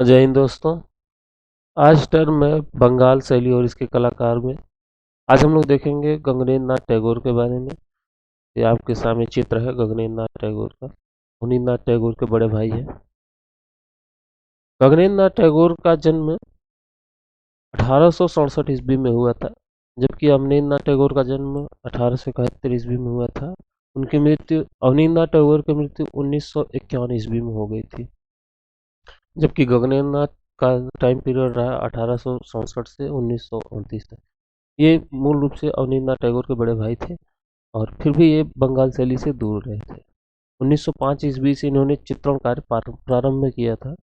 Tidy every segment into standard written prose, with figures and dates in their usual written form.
जय हिंद दोस्तों। आज टर्म है बंगाल शैली और इसके कलाकार में। आज हम लोग देखेंगे गगनेंद्र नाथ टैगोर के बारे में। ये आपके सामने चित्र है गगनेंद्र नाथ टैगोर का। पुनीत नाथ टैगोर के बड़े भाई हैं। गगनेंद्र नाथ टैगोर का जन्म 1867 ईस्वी में हुआ था, जबकि अवनींद्र नाथ टैगोर का जन्म 1871 ईस्वी में हुआ था। उनकी मृत्यु अवनींद्र नाथ टैगोर की मृत्यु 1951 ईस्वी में हो गई थी, जबकि गगनेंद्र नाथ का टाइम पीरियड रहा 1867 से 1929 तक। ये मूल रूप से अवनींद्रनाथ टैगोर के बड़े भाई थे और फिर भी ये बंगाल शैली से दूर रहे थे। 1905 ईस्वी से इन्होंने चित्रण कार्य प्रारंभ किया था।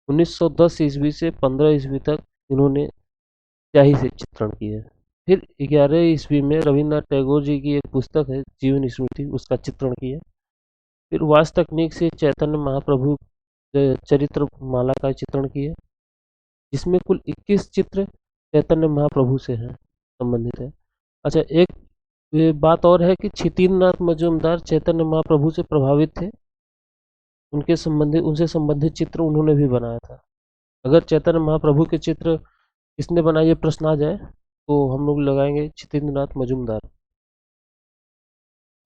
1910 ईस्वी से 15 ईस्वी तक इन्होंने स्याही से चित्रण किए। फिर 11 ईस्वी में रविन्द्रनाथ टैगोर जी की एक पुस्तक है जीवन स्मृति, उसका चित्रण किया। फिर वास्तु तकनीक से चैतन्य महाप्रभु चरित्र माला का चित्रण किया, जिसमें कुल 21 चित्र चैतन्य महाप्रभु से हैं संबंधित है। अच्छा, एक ये बात और है कि क्षितिन्द्रनाथ मजूमदार चैतन्य महाप्रभु से प्रभावित थे। उनसे संबंधित चित्र उन्होंने भी बनाया था। अगर चैतन्य महाप्रभु के चित्र किसने बनाए ये प्रश्न आ जाए तो हम लोग लगाएंगे क्षितिन्द्रनाथ मजूमदार।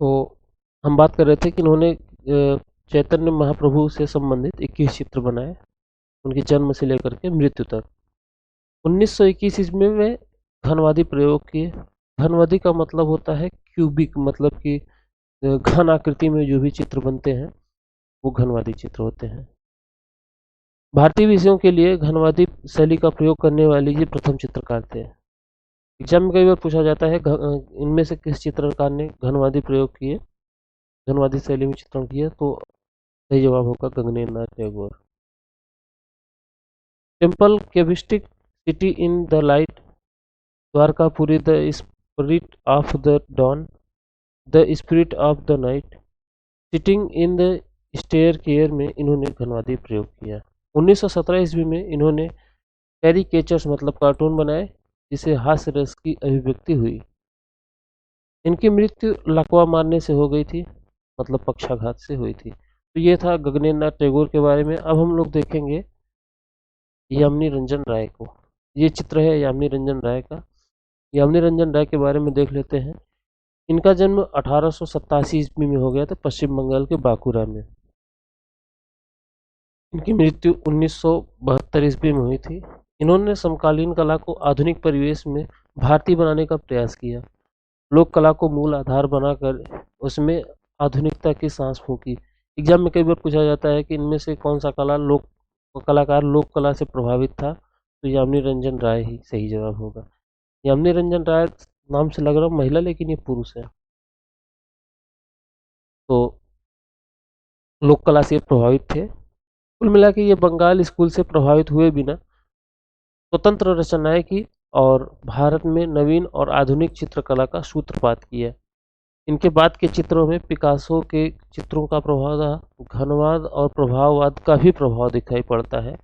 तो हम बात कर रहे थे कि इन्होंने चैतन्य महाप्रभु से संबंधित 21 चित्र बनाए, उनके जन्म से लेकर के मृत्यु तक। 1921 ईस्वी में घनवादी प्रयोग किए। घनवादी का मतलब होता है क्यूबिक, मतलब कि घन आकृति में जो भी चित्र बनते हैं वो घनवादी चित्र होते हैं। भारतीय विषयों के लिए घनवादी शैली का प्रयोग करने वाले ये प्रथम चित्रकार थे। एग्जाम में कई बार पूछा जाता है इनमें से किस चित्रकार ने घनवादी प्रयोग किए, घनवादी शैली में चित्रण किया, तो सही जवाब होगा Gaganendra Nath Tagore. Temple cubistic city in the light, Dwarkapuri the spirit of the dawn, the spirit of the night, sitting in the stair care में इन्होंने घनवादी प्रयोग किया। 1917 ईस्वी में इन्होंने कैरिकेचर्स मतलब कार्टून बनाए, जिसे हास्य रस की अभिव्यक्ति हुई। इनकी मृत्यु लकवा मारने से हो गई थी, मतलब पक्षाघात से हुई थी। तो ये था गगनेंद्र नाथ टैगोर के बारे में। अब हम लोग देखेंगे यामिनी रंजन राय को। ये चित्र है यामिनी रंजन राय का। यामिनी रंजन राय के बारे में देख लेते हैं। इनका जन्म 1887 ईस्वी में हो गया था पश्चिम बंगाल के बांकुरा में। इनकी मृत्यु 1972 ईस्वी में हुई थी। इन्होंने समकालीन कला को आधुनिक परिवेश में भारतीय बनाने का प्रयास किया। लोक कला को मूल आधार बनाकर उसमें आधुनिकता की सांस फूंकी। एग्जाम में कई बार पूछा जाता है कि इनमें से कौन सा कलाकार लोक कला से प्रभावित था, तो यामिनी रंजन राय ही सही जवाब होगा। यामिनी रंजन राय नाम से लग रहा महिला, लेकिन ये पुरुष है। तो लोक कला से प्रभावित थे। कुल मिला के ये बंगाल स्कूल से प्रभावित हुए बिना स्वतंत्र रचनाएं की और भारत में नवीन और आधुनिक चित्रकला का सूत्रपात किया। इनके बाद के चित्रों में पिकासो के चित्रों का प्रभाव, घनवाद और प्रभाववाद का भी प्रभाव दिखाई पड़ता है,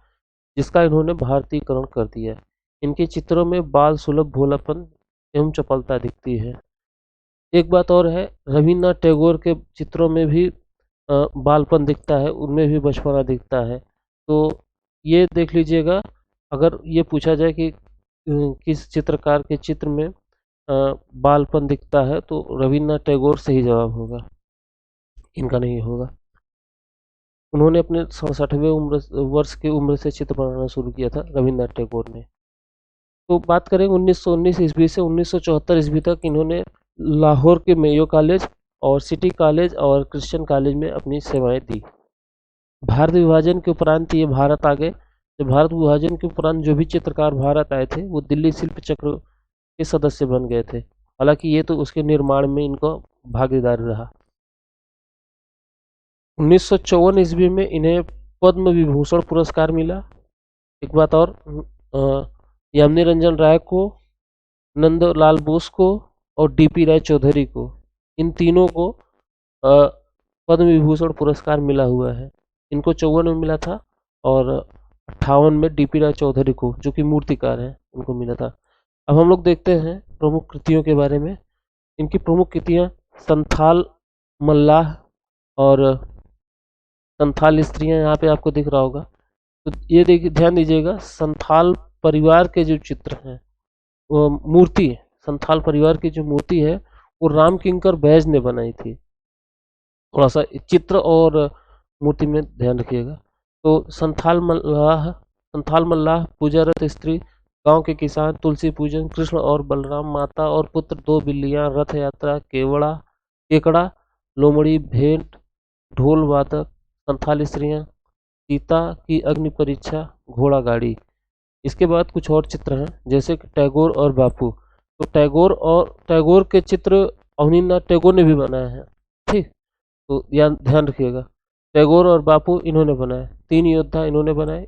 जिसका इन्होंने भारतीयकरण कर दिया। इनके चित्रों में बाल सुलभ भोलापन एवं चपलता दिखती है। एक बात और है, रविन्द्रनाथ टैगोर के चित्रों में भी बालपन दिखता है, उनमें भी बचपना दिखता है। तो ये देख लीजिएगा, अगर ये पूछा जाए कि किस चित्रकार के चित्र में बालपन दिखता है, तो रविन्द्रनाथ टैगोर सही जवाब होगा, इनका नहीं होगा। उन्होंने अपने 67वें वर्ष की उम्र से चित्र बनाना शुरू किया था रविन्द्रनाथ टैगोर ने। तो बात करें 1919 ईस्वी से 1974 ईस्वी तक इन्होंने लाहौर के मेयो कॉलेज और सिटी कॉलेज और क्रिश्चियन कॉलेज में अपनी सेवाएं दी। भारत विभाजन के उपरांत ये भारत आ गए। तो भारत विभाजन के उपरांत जो भी चित्रकार भारत आए थे वो दिल्ली शिल्प चक्र के सदस्य बन गए थे। हालांकि ये तो उसके निर्माण में इनको भागीदार रहा। 1954 ईस्वी में इन्हें पद्म विभूषण पुरस्कार मिला। एक बात और, यामिनी रंजन राय को, नंदलाल बोस को और डीपी राय चौधरी को, इन तीनों को पद्म विभूषण पुरस्कार मिला हुआ है। इनको 54 में मिला था और 58 में डीपी राय चौधरी को, जो कि मूर्तिकार हैं, उनको मिला था। अब हम लोग देखते हैं प्रमुख कृतियों के बारे में। इनकी प्रमुख कृतियाँ संथाल मल्लाह और संथाल स्त्रियाँ, यहाँ पे आपको दिख रहा होगा। तो ये देखिए, ध्यान दीजिएगा, संथाल परिवार के जो चित्र हैं, वो मूर्ति, संथाल परिवार की जो मूर्ति है वो राम किंकर बैज ने बनाई थी। थोड़ा सा चित्र और मूर्ति में ध्यान रखिएगा। तो संथाल मल्लाह पूजारत स्त्री, गांव के किसान, तुलसी पूजन, कृष्ण और बलराम, माता और पुत्र, दो बिल्लियां, रथ यात्रा, केकड़ा, लोमड़ी, भेंट, ढोल वादक, संथाल स्त्रियां, सीता की अग्नि परीक्षा, घोड़ा गाड़ी। इसके बाद कुछ और चित्र हैं, जैसे कि टैगोर और बापू। तो टैगोर के चित्र अवनींद्रनाथ टैगोर ने भी बनाए हैं। ठीक, तो ध्यान रखिएगा, टैगोर और बापू इन्होंने बनाए। तीन योद्धा इन्होंने बनाए।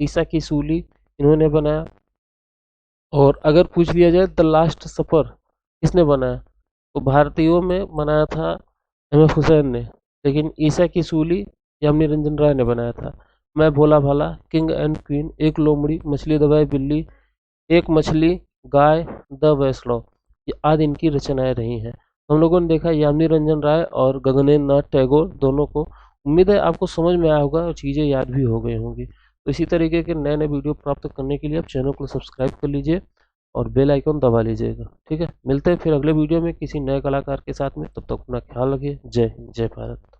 ईसा की सूली इन्होंने बनाया। और अगर पूछ लिया जाए द लास्ट सफर किसने बनाया, तो भारतीयों में बनाया था एम.एफ. हुसैन ने, लेकिन ईसा की सूली यामिनी रंजन राय ने बनाया था। मैं भोला भाला, किंग एंड क्वीन, एक लोमड़ी, मछली दबाई बिल्ली, एक मछली, गाय, द वैष्णव, ये आदि इनकी रचनाएं रही हैं। हम लोगों ने देखा यामिनी रंजन राय और गगनेंद्र नाथ टैगोर दोनों को। उम्मीद है आपको समझ में आया होगा और चीज़ें याद भी हो गई होंगी। तो इसी तरीके के नए नए वीडियो प्राप्त करने के लिए आप चैनल को सब्सक्राइब कर लीजिए और बेल आइकन दबा लीजिएगा। ठीक है, मिलते हैं फिर अगले वीडियो में किसी नए कलाकार के साथ में। तब तक अपना ख्याल रखिए। जय हिंद, जय भारत।